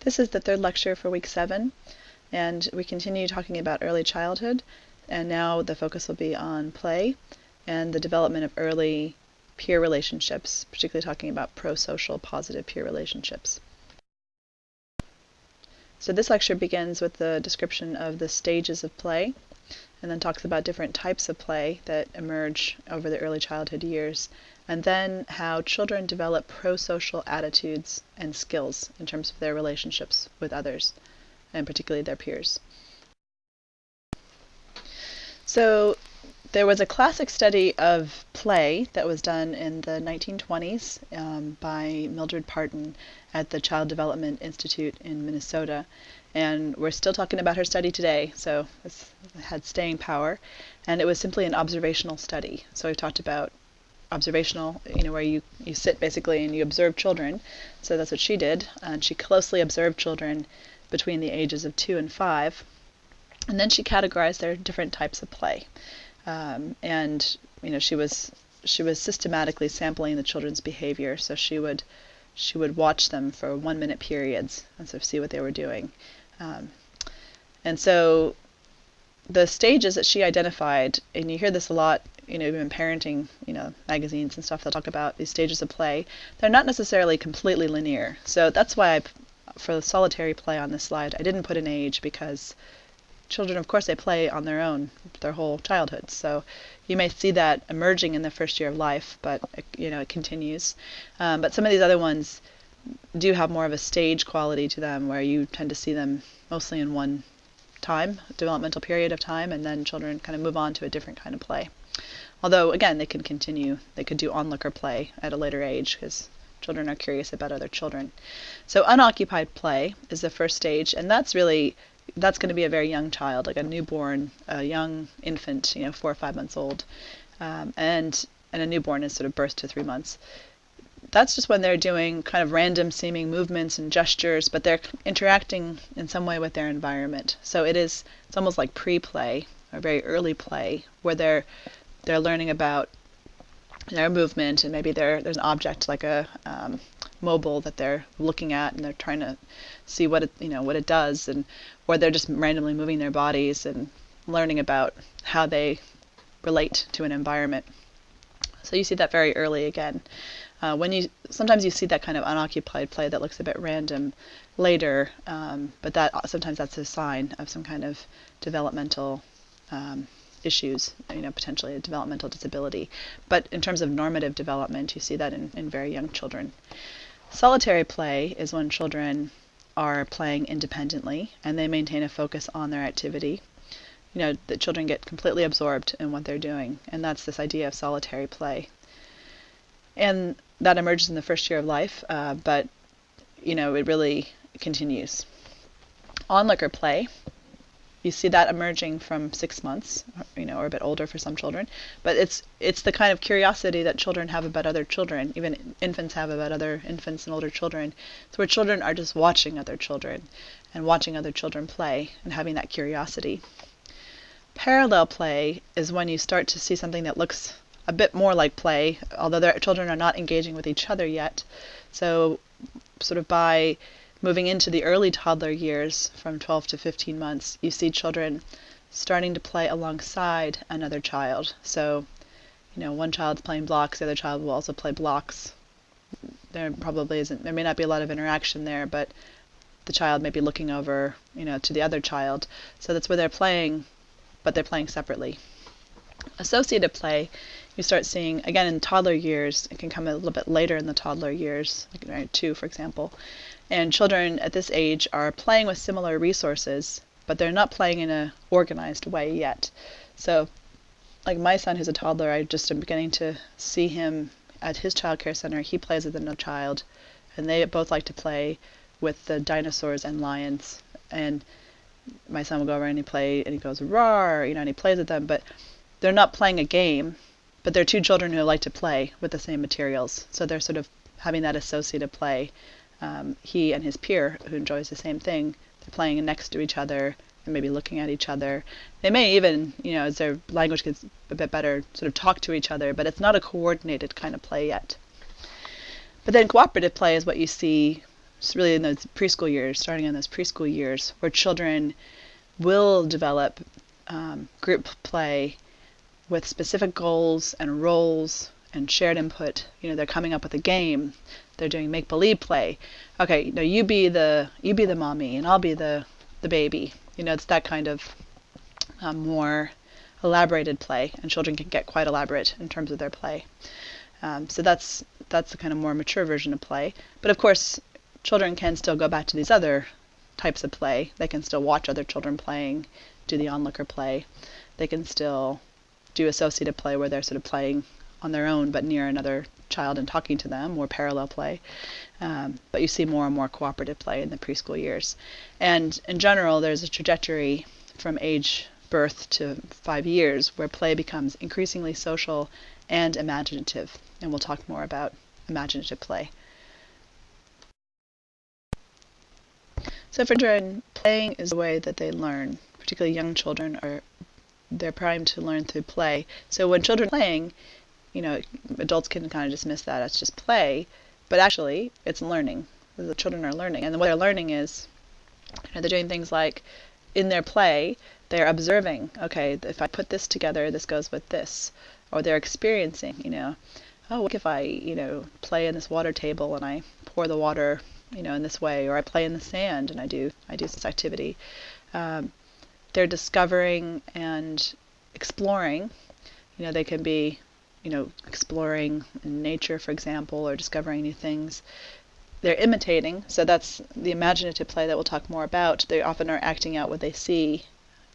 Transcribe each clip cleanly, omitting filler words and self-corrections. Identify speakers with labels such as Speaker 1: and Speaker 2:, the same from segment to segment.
Speaker 1: This is the third lecture for week 7, and we continue talking about early childhood, and now the focus will be on play and the development of early peer relationships, particularly talking about pro-social positive peer relationships. So this lecture begins with the description of the stages of play, and then talks about different types of play that emerge over the early childhood years, and then how children develop pro-social attitudes and skills in terms of their relationships with others, and particularly their peers. So there was a classic study of play that was done in the 1920s by Mildred Parton at the Child Development Institute in Minnesota. And we're still talking about her study today, so it had staying power. And it was simply an observational study. So we've talked about observational, where you sit basically and you observe children. So that's what she did. And she closely observed children between the ages of 2 and 5. And then she categorized their different types of play. And she was systematically sampling the children's behavior. So she would watch them for 1-minute periods and sort of see what they were doing. And so the stages that she identified, and you hear this a lot, even in parenting, magazines and stuff, they'll talk about these stages of play. They're not necessarily completely linear. So that's why for the solitary play on this slide, I didn't put an age, because children, of course, they play on their own their whole childhood. So you may see that emerging in the first year of life, but it continues. But some of these other ones do have more of a stage quality to them, where you tend to see them mostly in one developmental period of time, and then children kind of move on to a different kind of play. Although, again, they could do onlooker play at a later age, because children are curious about other children. So unoccupied play is the first stage, and that's going to be a very young child, like a newborn, a young infant, 4 or 5 months old, and a newborn is sort of birth to 3 months. That's just when they're doing kind of random seeming movements and gestures, but they're interacting in some way with their environment. So it's almost like pre-play, or very early play, where they're learning about their movement, and maybe there's an object like a mobile that they're looking at, and they're trying to see what it does, or they're just randomly moving their bodies and learning about how they relate to an environment. So you see that very early again. Sometimes you see that kind of unoccupied play that looks a bit random later, but sometimes that's a sign of some kind of developmental issues, potentially a developmental disability. But in terms of normative development, you see that in very young children. Solitary play is when children are playing independently and they maintain a focus on their activity. The children get completely absorbed in what they're doing, and that's this idea of solitary play. And that emerges in the first year of life, but it really continues. Onlooker play, you see that emerging from 6 months, or a bit older for some children. But it's the kind of curiosity that children have about other children, even infants have about other infants and older children. So where children are just watching other children and watching other children play and having that curiosity. Parallel play is when you start to see something that looks a bit more like play, although their children are not engaging with each other yet. So sort of by moving into the early toddler years, from 12 to 15 months, you see children starting to play alongside another child. So, one child's playing blocks, the other child will also play blocks. There may not be a lot of interaction there, but the child may be looking over, to the other child. So that's where they're playing, but they're playing separately. Associative play, you start seeing, again, in toddler years. It can come a little bit later in the toddler years, like 2, for example. And children at this age are playing with similar resources, but they're not playing in an organized way yet. So, like my son, who's a toddler, I just am beginning to see him at his child care center. He plays with another child, and they both like to play with the dinosaurs and lions. And my son will go over and he goes, roar, and he plays with them, but they're not playing a game, but they're 2 children who like to play with the same materials. So they're sort of having that associative play. He and his peer, who enjoys the same thing, they're playing next to each other and maybe looking at each other. They may even, as their language gets a bit better, sort of talk to each other, but it's not a coordinated kind of play yet. But then cooperative play is what you see really in those preschool years, starting in those preschool years, where children will develop group play with specific goals and roles and shared input. They're coming up with a game. They're doing make-believe play. Okay, you be the mommy and I'll be the baby. It's that kind of more elaborated play, and children can get quite elaborate in terms of their play. So that's the kind of more mature version of play. But of course, children can still go back to these other types of play. They can still watch other children playing, do the onlooker play. They can still do associative play where they're sort of playing on their own but near another child and talking to them, or parallel play. But you see more and more cooperative play in the preschool years. And in general, there's a trajectory from age birth to 5 years where play becomes increasingly social and imaginative. And we'll talk more about imaginative play. So for children, playing is the way that they learn. Particularly young children, they're primed to learn through play. So when children are playing, adults can kind of dismiss that as just play, but actually it's learning. The children are learning, and what they're learning is, they're doing things like, in their play, they're observing, okay, if I put this together, this goes with this. Or they're experiencing, oh, what if I, play in this water table and I pour the water, in this way, or I play in the sand and I do this activity. They're discovering and exploring. They can be, exploring in nature, for example, or discovering new things. They're imitating, so that's the imaginative play that we'll talk more about. They often are acting out what they see,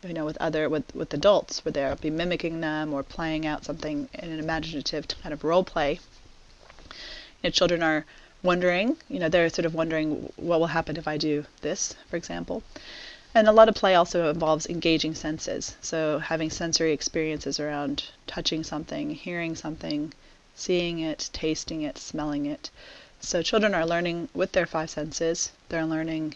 Speaker 1: with adults, where they'll be mimicking them or playing out something in an imaginative kind of role play. Children are wondering, they're sort of wondering what will happen if I do this, for example. And a lot of play also involves engaging senses, so having sensory experiences around touching something, hearing something, seeing it, tasting it, smelling it. So children are learning with their 5 senses. They're learning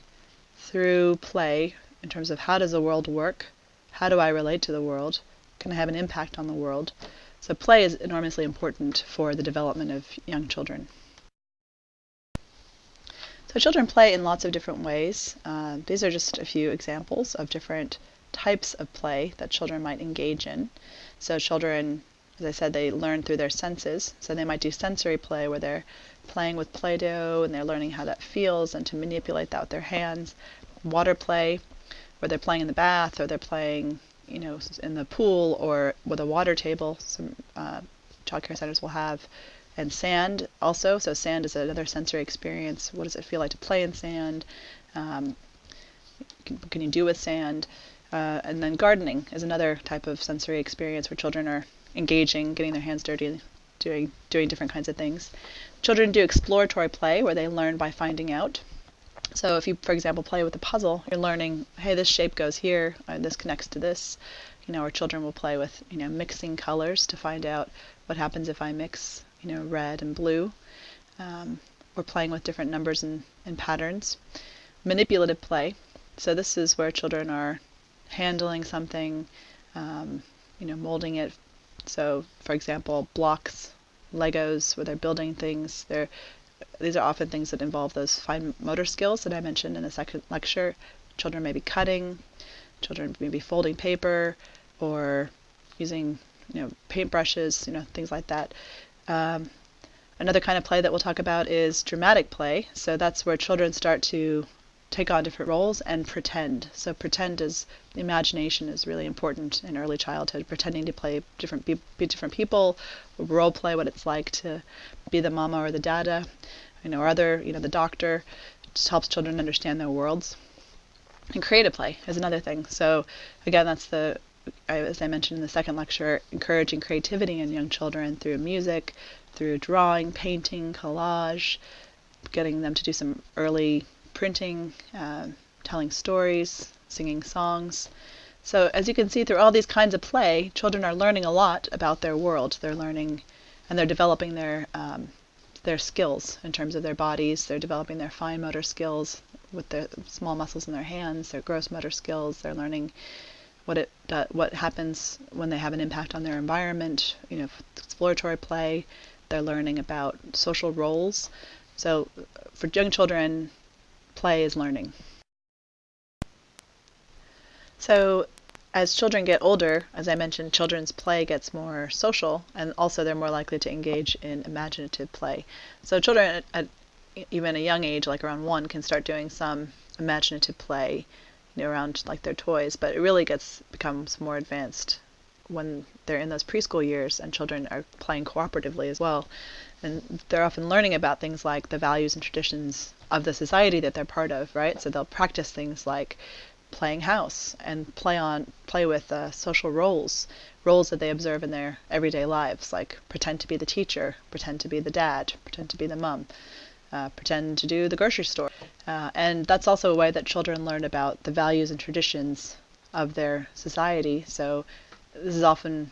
Speaker 1: through play in terms of how does the world work? How do I relate to the world? Can I have an impact on the world? So play is enormously important for the development of young children. So children play in lots of different ways. These are just a few examples of different types of play that children might engage in. So children, as I said, they learn through their senses. So they might do sensory play where they're playing with Play-Doh and they're learning how that feels and to manipulate that with their hands. Water play, where they're playing in the bath or they're playing, in the pool or with a water table. Some child care centers will have. And sand also. So sand is another sensory experience. What does it feel like to play in sand? What can you do with sand? And then gardening is another type of sensory experience where children are engaging, getting their hands dirty, doing different kinds of things. Children do exploratory play where they learn by finding out. So if you, for example, play with a puzzle, you're learning, hey, this shape goes here, this connects to this. Or children will play with, mixing colors to find out what happens if I mix, red and blue. Or playing with different numbers and patterns. Manipulative play. So this is where children are handling something, molding it. So, for example, blocks, Legos, where they're building things. These are often things that involve those fine motor skills that I mentioned in the second lecture. Children may be cutting, children may be folding paper, or using, paintbrushes, things like that. Another kind of play that we'll talk about is dramatic play. So that's where children start to take on different roles and pretend. So pretend is, imagination is really important in early childhood, pretending to play be different people, role play what it's like to be the mama or the dada, or other, the doctor. It just helps children understand their worlds. And creative play is another thing. So again, that's as I mentioned in the second lecture, encouraging creativity in young children through music, through drawing, painting, collage, getting them to do some early printing, telling stories, singing songs. So as you can see, through all these kinds of play, children are learning a lot about their world. They're learning and they're developing their skills in terms of their bodies. They're developing their fine motor skills with their small muscles in their hands, their gross motor skills. They're learning what happens when they have an impact on their environment, exploratory play. They're learning about social roles. So for young children, play is learning. So as children get older, as I mentioned, children's play gets more social, and also they're more likely to engage in imaginative play. So children at even a young age, like around 1, can start doing some imaginative play, around like their toys, but it really becomes more advanced when they're in those preschool years and children are playing cooperatively as well. And they're often learning about things like the values and traditions of the society that they're part of, right? So they'll practice things like playing house and play with social roles that they observe in their everyday lives, like pretend to be the teacher, pretend to be the dad, pretend to be the mom, pretend to do the grocery store. And that's also a way that children learn about the values and traditions of their society. So this is often,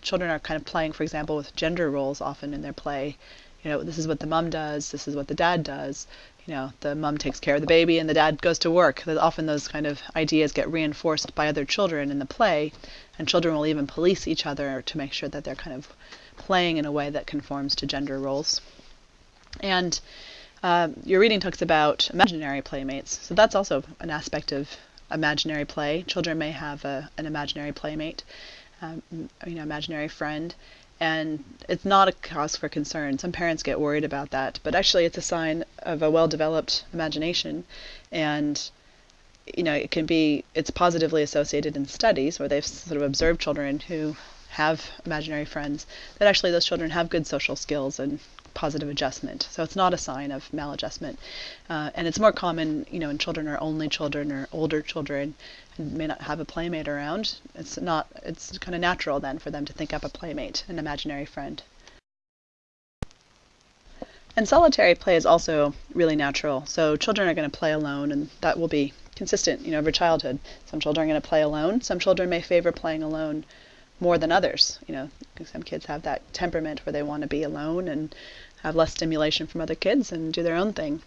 Speaker 1: children are kind of playing, for example, with gender roles often in their play. This is what the mom does, this is what the dad does. The mom takes care of the baby and the dad goes to work. Often those kind of ideas get reinforced by other children in the play, and children will even police each other to make sure that they're kind of playing in a way that conforms to gender roles. And your reading talks about imaginary playmates. So that's also an aspect of imaginary play. Children may have an imaginary playmate, imaginary friend, and it's not a cause for concern. Some parents get worried about that, but actually it's a sign of a well-developed imagination, and it's positively associated in studies where they've sort of observed children who have imaginary friends, that actually those children have good social skills and positive adjustment. So it's not a sign of maladjustment. And it's more common, when children are only children or older children and may not have a playmate around. It's kind of natural then for them to think up a playmate, an imaginary friend. And solitary play is also really natural. So children are going to play alone, and that will be consistent, over childhood. Some children are going to play alone. Some children may favor playing alone more than others. Some kids have that temperament where they want to be alone and have less stimulation from other kids and do their own thing.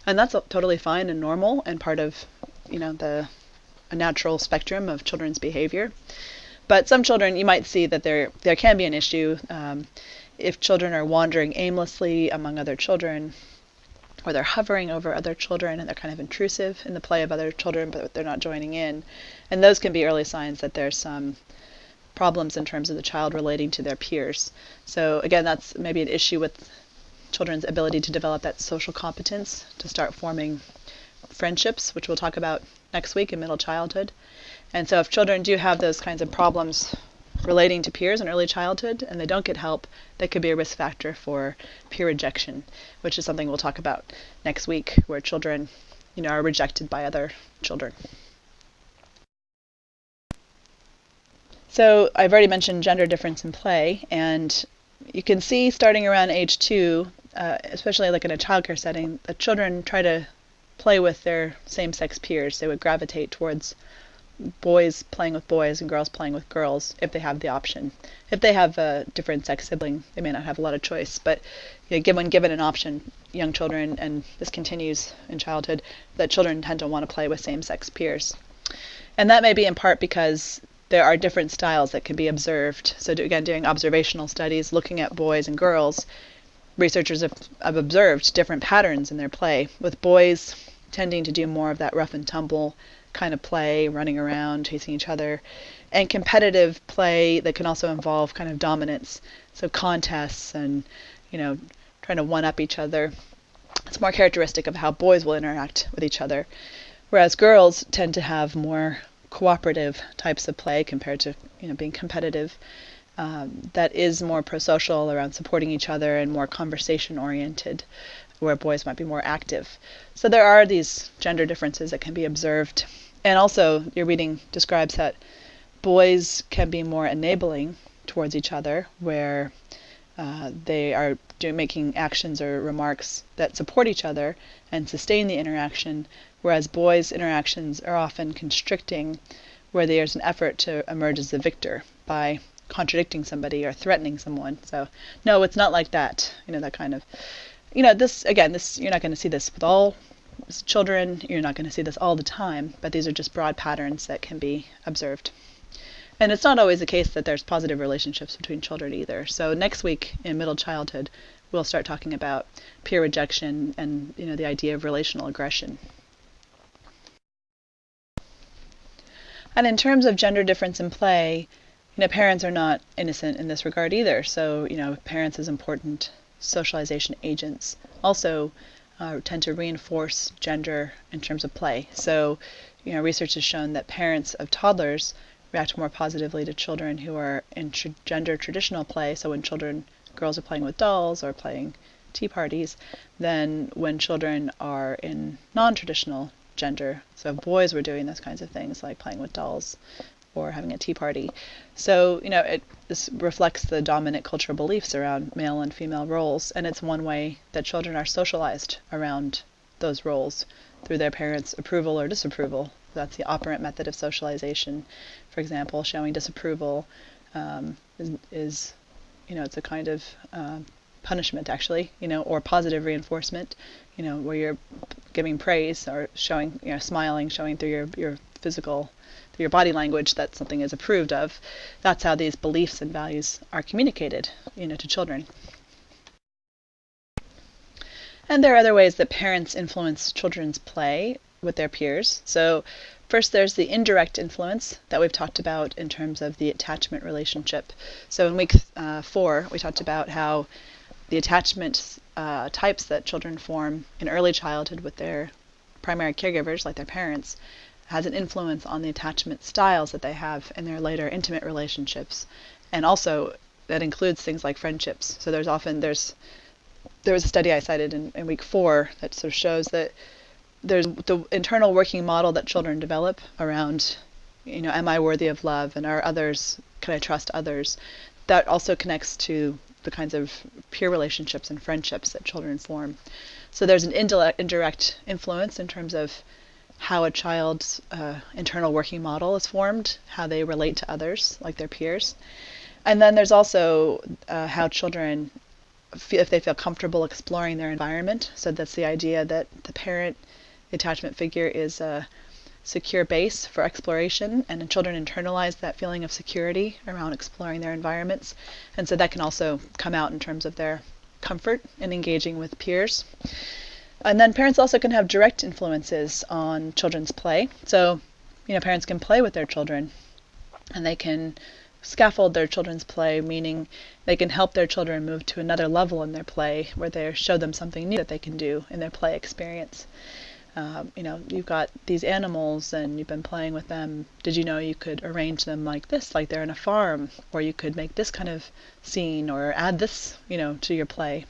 Speaker 1: And that's totally fine and normal and part of, a natural spectrum of children's behavior. But some children, you might see that there can be an issue if children are wandering aimlessly among other children, or they're hovering over other children and they're kind of intrusive in the play of other children, but they're not joining in. And those can be early signs that there's some problems in terms of the child relating to their peers. So again, that's maybe an issue with children's ability to develop that social competence to start forming friendships, which we'll talk about next week in middle childhood. And so if children do have those kinds of problems relating to peers in early childhood and they don't get help, that could be a risk factor for peer rejection, which is something we'll talk about next week, where children, are rejected by other children. So I've already mentioned gender difference in play, and you can see starting around age 2, especially like in a childcare setting, that children try to play with their same-sex peers. They would gravitate towards boys playing with boys and girls playing with girls if they have the option. If they have a different sex sibling, they may not have a lot of choice, but when given an option, young children, and this continues in childhood, that children tend to want to play with same-sex peers. And that may be in part because there are different styles that can be observed. So again, doing observational studies, looking at boys and girls, researchers have observed different patterns in their play, with boys tending to do more of that rough and tumble kind of play, running around, chasing each other, and competitive play that can also involve kind of dominance, so contests and, trying to one-up each other. It's more characteristic of how boys will interact with each other, whereas girls tend to have more cooperative types of play compared to being competitive, that is more pro-social, around supporting each other, and more conversation oriented, where boys might be more active. So there are these gender differences that can be observed. And also your reading describes that boys can be more enabling towards each other, where they are making actions or remarks that support each other and sustain the interaction, whereas boys' interactions are often constricting, where there's an effort to emerge as the victor by contradicting somebody or threatening someone. So no, it's not like that. That kind of, this you're not going to see this with all children. You're not going to see this all the time, but these are just broad patterns that can be observed. And it's not always the case that there's positive relationships between children either. So next week in middle childhood, we'll start talking about peer rejection and the idea of relational aggression. And in terms of gender difference in play, parents are not innocent in this regard either. So, parents as important socialization agents also tend to reinforce gender in terms of play. So, research has shown that parents of toddlers react more positively to children who are in gender traditional play. So when girls are playing with dolls or playing tea parties, than when children are in non-traditional gender. So boys were doing those kinds of things like playing with dolls or having a tea party. So, this reflects the dominant cultural beliefs around male and female roles, and it's one way that children are socialized around those roles through their parents' approval or disapproval. That's the operant method of socialization. For example, showing disapproval is it's a kind of punishment, actually, or positive reinforcement, where you're giving praise or showing, smiling, showing through your physical, through your body language that something is approved of. That's how these beliefs and values are communicated, to children. And there are other ways that parents influence children's play with their peers. So first, there's the indirect influence that we've talked about in terms of the attachment relationship. So in week 4, we talked about how the attachment types that children form in early childhood with their primary caregivers, like their parents, has an influence on the attachment styles that they have in their later intimate relationships. And also, that includes things like friendships. So there was a study I cited in week 4 that sort of shows that there's the internal working model that children develop around, am I worthy of love, and can I trust others? That also connects to the kinds of peer relationships and friendships that children form. So there's an indirect influence in terms of how a child's internal working model is formed, how they relate to others, like their peers. And then there's also how children feel, if they feel comfortable exploring their environment. So that's the idea that the parent, the attachment figure, is a secure base for exploration, and children internalize that feeling of security around exploring their environments. And so that can also come out in terms of their comfort in engaging with peers. And then parents also can have direct influences on children's play. So, parents can play with their children, and they can scaffold their children's play, meaning they can help their children move to another level in their play where they show them something new that they can do in their play experience. You've got these animals and you've been playing with them. Did you know you could arrange them like this, like they're in a farm? Or you could make this kind of scene or add this, to your play.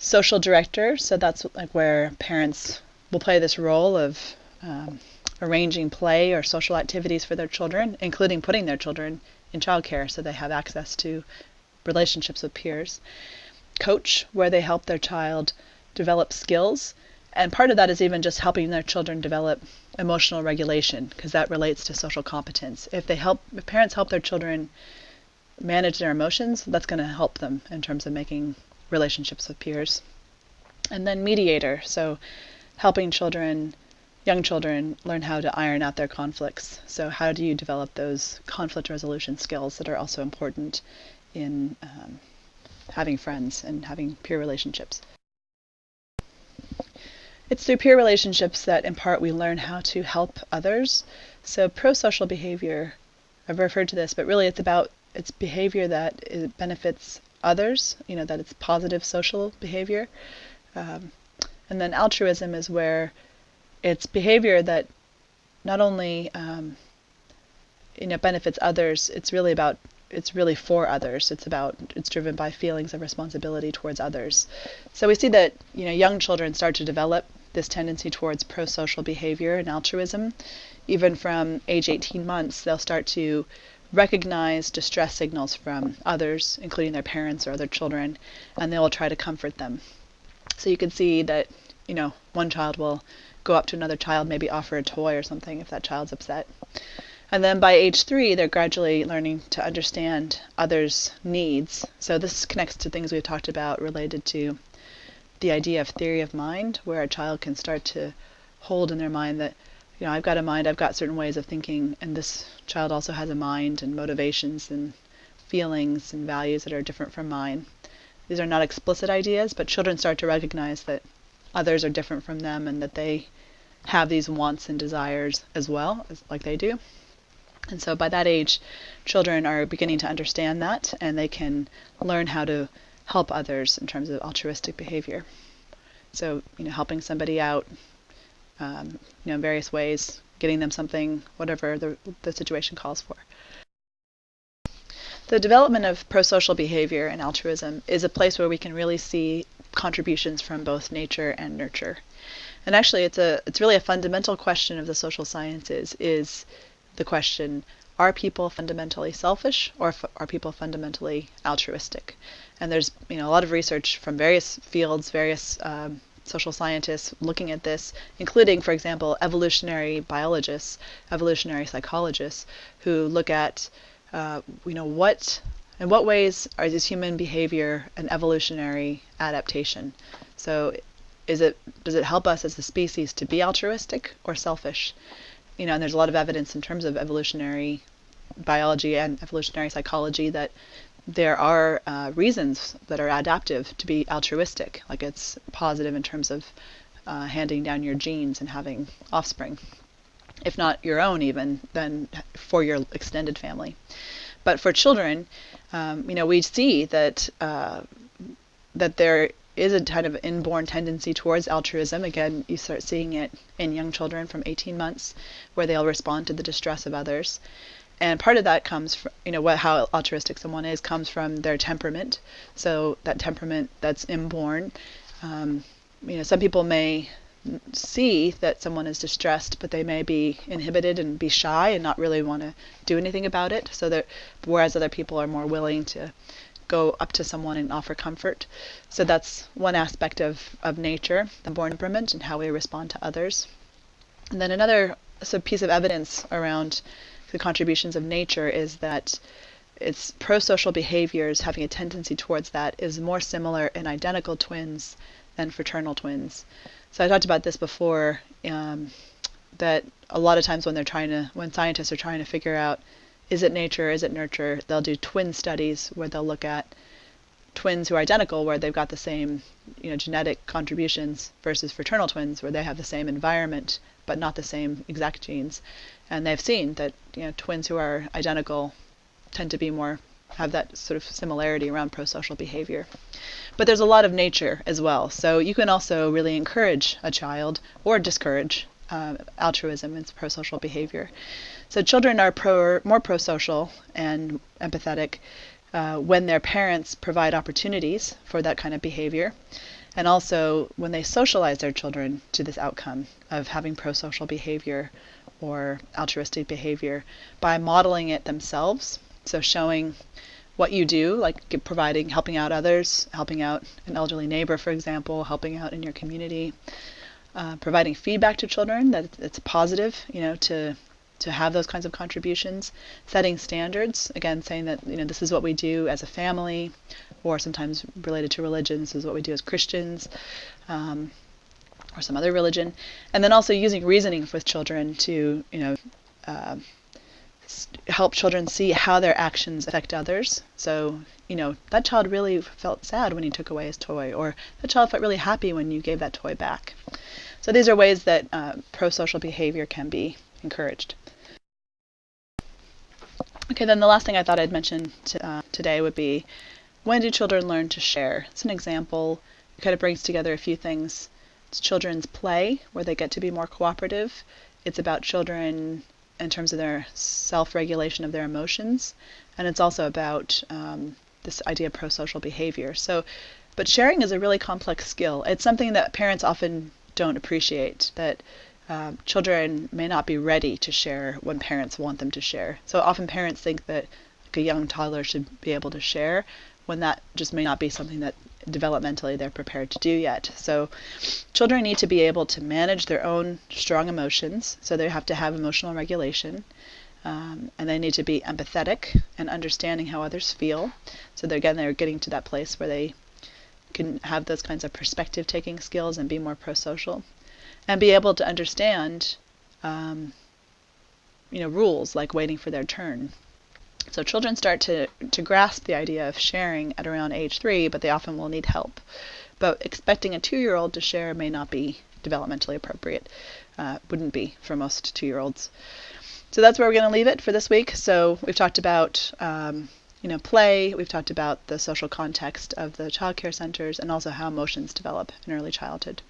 Speaker 1: Social director, so that's like where parents will play this role of arranging play or social activities for their children, including putting their children in childcare so they have access to relationships with peers. Coach, where they help their child develop skills. And part of that is even just helping their children develop emotional regulation, because that relates to social competence. If parents help their children manage their emotions, that's going to help them in terms of making relationships with peers. And then mediator, so helping young children learn how to iron out their conflicts. So how do you develop those conflict resolution skills that are also important in having friends and having peer relationships? It's through peer relationships that, in part, we learn how to help others. So pro-social behavior, I've referred to this, but really it's behavior that benefits others, that it's positive social behavior. And then altruism is where it's behavior that not only benefits others, it's really for others. It's driven by feelings of responsibility towards others. So we see that young children start to develop this tendency towards pro-social behavior and altruism. Even from age 18 months, they'll start to recognize distress signals from others, including their parents or other children, and they will try to comfort them. So you can see that, one child will go up to another child, maybe offer a toy or something if that child's upset. And then by age 3, they're gradually learning to understand others' needs. So this connects to things we've talked about related to the idea of theory of mind, where a child can start to hold in their mind that, I've got a mind, I've got certain ways of thinking, and this child also has a mind and motivations and feelings and values that are different from mine. These are not explicit ideas, but children start to recognize that others are different from them and that they have these wants and desires as well, like they do. And so by that age, children are beginning to understand that, and they can learn how to help others in terms of altruistic behavior. So, helping somebody out, in various ways, getting them something, whatever the situation calls for. The development of prosocial behavior and altruism is a place where we can really see contributions from both nature and nurture. And actually, it's really a fundamental question of the social sciences, is the question, are people fundamentally selfish, or are people fundamentally altruistic? And there's a lot of research from various fields, various social scientists looking at this, including, for example, evolutionary biologists, evolutionary psychologists, who look at in what ways is human behavior an evolutionary adaptation? So does it help us as a species to be altruistic or selfish? And there's a lot of evidence in terms of evolutionary biology and evolutionary psychology that there are reasons that are adaptive to be altruistic, like it's positive in terms of handing down your genes and having offspring, if not your own even, then for your extended family. But for children, we see that there is a kind of inborn tendency towards altruism. Again, you start seeing it in young children from 18 months, where they'll respond to the distress of others. And part of that comes from, how altruistic someone is comes from their temperament. So that temperament that's inborn, some people may see that someone is distressed, but they may be inhibited and be shy and not really want to do anything about it. So that, whereas other people are more willing to go up to someone and offer comfort. So that's one aspect of nature, the born temperament and how we respond to others. And then another piece of evidence around the contributions of nature is that its prosocial behaviors, having a tendency towards that, is more similar in identical twins than fraternal twins. So I talked about this before, that a lot of times when scientists are trying to figure out, is it nature, is it nurture, they'll do twin studies where they'll look at twins who are identical, where they've got the same genetic contributions, versus fraternal twins where they have the same environment but not the same exact genes. And they've seen that twins who are identical tend to have that sort of similarity around prosocial behavior. But there's a lot of nature as well. So you can also really encourage a child or discourage altruism and prosocial behavior. So children are more prosocial and empathetic when their parents provide opportunities for that kind of behavior, and also when they socialize their children to this outcome of having prosocial behavior or altruistic behavior by modeling it themselves. So showing what you do, like helping out others, helping out an elderly neighbor, for example, helping out in your community, providing feedback to children that it's positive, to have those kinds of contributions, setting standards, again saying that this is what we do as a family, or sometimes related to religion, this is what we do as Christians, or some other religion, and then also using reasoning with children to help children see how their actions affect others. So that child really felt sad when you took away his toy, or the child felt really happy when you gave that toy back. So these are ways that prosocial behavior can be encouraged. Okay, then the last thing I thought I'd mention today would be, when do children learn to share? It's an example. It kind of brings together a few things. It's children's play, where they get to be more cooperative. It's about children in terms of their self-regulation of their emotions. And it's also about this idea of prosocial behavior. But sharing is a really complex skill. It's something that parents often don't appreciate, that children may not be ready to share when parents want them to share. So often parents think that a young toddler should be able to share, when that just may not be something that developmentally they're prepared to do yet. So children need to be able to manage their own strong emotions, so they have to have emotional regulation, and they need to be empathetic and understanding how others feel. So they're getting to that place where they can have those kinds of perspective-taking skills and be more prosocial, and be able to understand rules like waiting for their turn. So children start to grasp the idea of sharing at around age 3, but they often will need help. But expecting a 2-year-old to share may not be developmentally appropriate. Wouldn't be for most 2-year-olds. So that's where we're going to leave it for this week. So we've talked about play, we've talked about the social context of the child care centers, and also how emotions develop in early childhood.